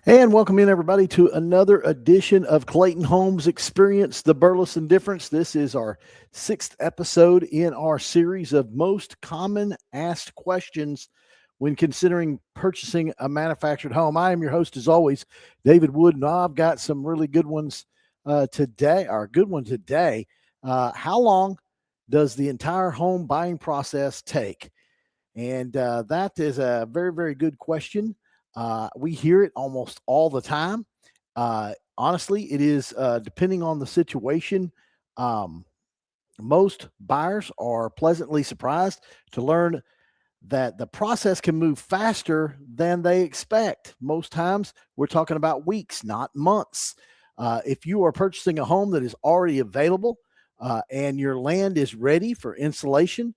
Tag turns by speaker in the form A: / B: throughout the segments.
A: And welcome in, everybody, to another edition of Clayton Homes Experience the Burleson Difference. This is our sixth episode in our series of most common asked questions when considering purchasing a manufactured home. I am your host, as always, David Wood, and I've got some really good ones today. Our good one today. How long does the entire home buying process take? And that is a very, very good question. We hear it almost all the time. Honestly, it is depending on the situation. Um, Most buyers are pleasantly surprised to learn that the process can move faster than they expect. Most times, we're talking about weeks, not months. If you are purchasing a home that is already available and your land is ready for installation,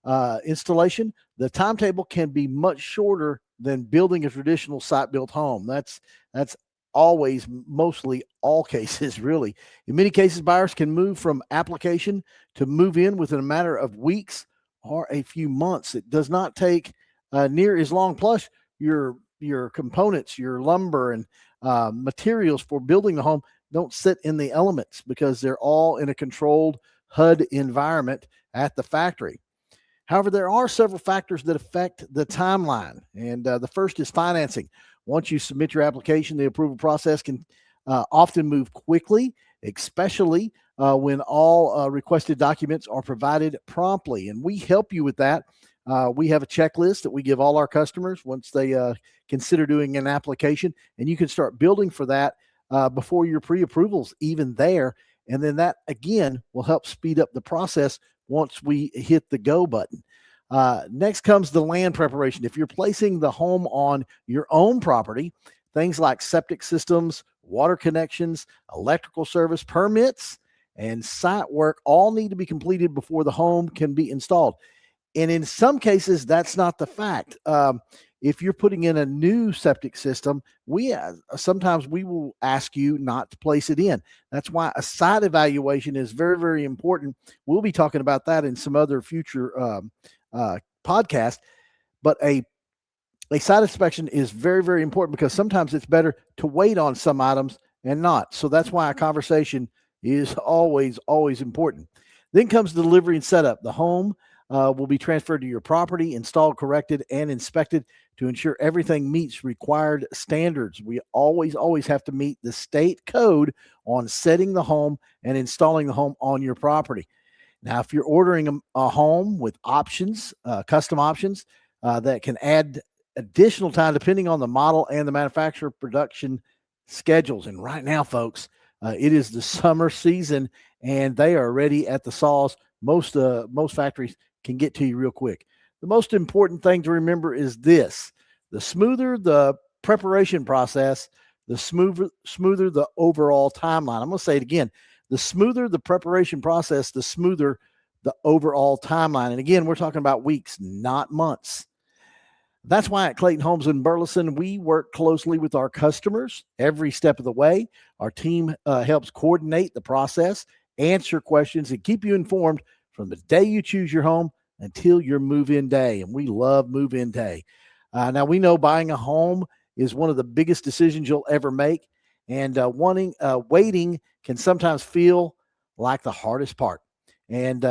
A: the timetable can be much shorter than building a traditional site-built home. That's always, mostly all cases, really. In many cases, buyers can move from application to move in within a matter of weeks or a few months. It does not take near as long. Plus, your components, your lumber and materials for building the home don't sit in the elements because they're all in a controlled HUD environment at the factory. However, there are several factors that affect the timeline, and the first is financing. Once you submit your application, the approval process can often move quickly, especially when all requested documents are provided promptly. And we help you with that. We have a checklist that we give all our customers once they consider doing an application, and you can start building for that before your pre approvals even there. And then that again will help speed up the process once we hit the go button. Next comes the land preparation. If you're placing the home on your own property, things like septic systems, water connections, electrical service permits, and site work all need to be completed before the home can be installed. And in some cases, that's not the fact. If you're putting in a new septic system, we sometimes we will ask you not to place it in. That's why a site evaluation is very, very important. We'll be talking about that in some other future podcasts. But a site inspection is very, very important because sometimes it's better to wait on some items and not. So that's why a conversation is always, always important. Then comes delivery and setup. The home will be transferred to your property, installed, corrected, and inspected to ensure everything meets required standards. We always, always have to meet the state code on setting the home and installing the home on your property. Now, if you're ordering a home with options, custom options that can add additional time depending on the model and the manufacturer production schedules. And right now, folks, it is the summer season and they are ready at the saws. Most factories can get to you real quick. The most important thing to remember is this: the smoother the preparation process, the smoother the overall timeline. I'm going to say it again. The smoother the preparation process, the smoother the overall timeline. And again, we're talking about weeks, not months. That's why at Clayton Homes in Burleson, we work closely with our customers every step of the way. Our team helps coordinate the process, answer questions, and keep you informed from the day you choose your home until your move-in day. And we love move-in day. Now, we know buying a home is one of the biggest decisions you'll ever make, and waiting can sometimes feel like the hardest part. And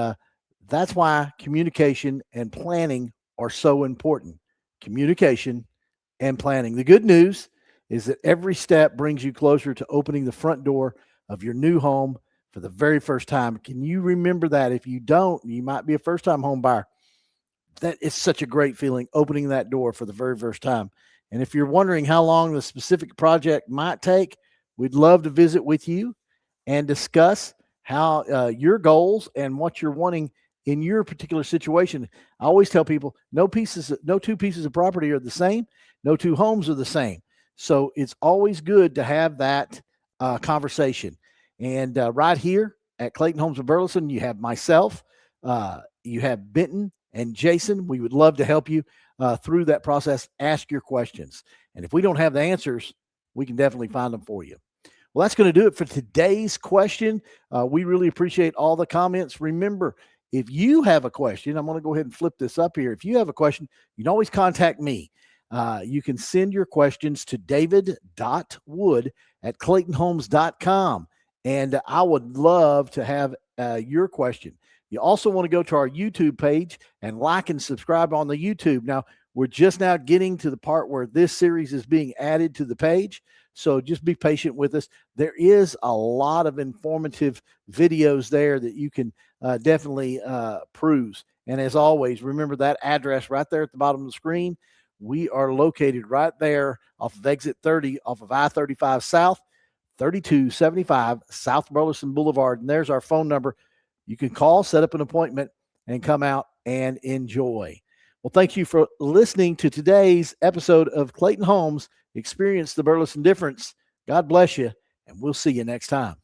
A: that's why communication and planning are so important. Communication and planning. The good news is that every step brings you closer to opening the front door of your new home for the very first time. Can you remember that? If you don't, you might be a first time home buyer. That is such a great feeling, opening that door for the very first time. And if you're wondering how long the specific project might take, we'd love to visit with you and discuss how your goals and what you're wanting in your particular situation. I always tell people no two pieces of property are the same, no two homes are the same. So it's always good to have that conversation. And right here at Clayton Homes of Burleson, you have myself, you have Benton and Jason. We would love to help you through that process. Ask your questions. And if we don't have the answers, we can definitely find them for you. Well, that's going to do it for today's question. We really appreciate all the comments. Remember, if you have a question, I'm going to go ahead and flip this up here. If you have a question, you can always contact me. You can send your questions to david.wood@claytonhomes.com. And I would love to have your question. You also want to go to our YouTube page and like and subscribe on the YouTube. Now, we're just now getting to the part where this series is being added to the page. So just be patient with us. There is a lot of informative videos there that you can definitely peruse. And as always, remember that address right there at the bottom of the screen. We are located right there off of exit 30 off of I-35 South, 3275 South Burleson Boulevard. And there's our phone number. You can call, set up an appointment, and come out and enjoy. Well, thank you for listening to today's episode of Clayton Homes. Experience the Burleson difference. God bless you, and we'll see you next time.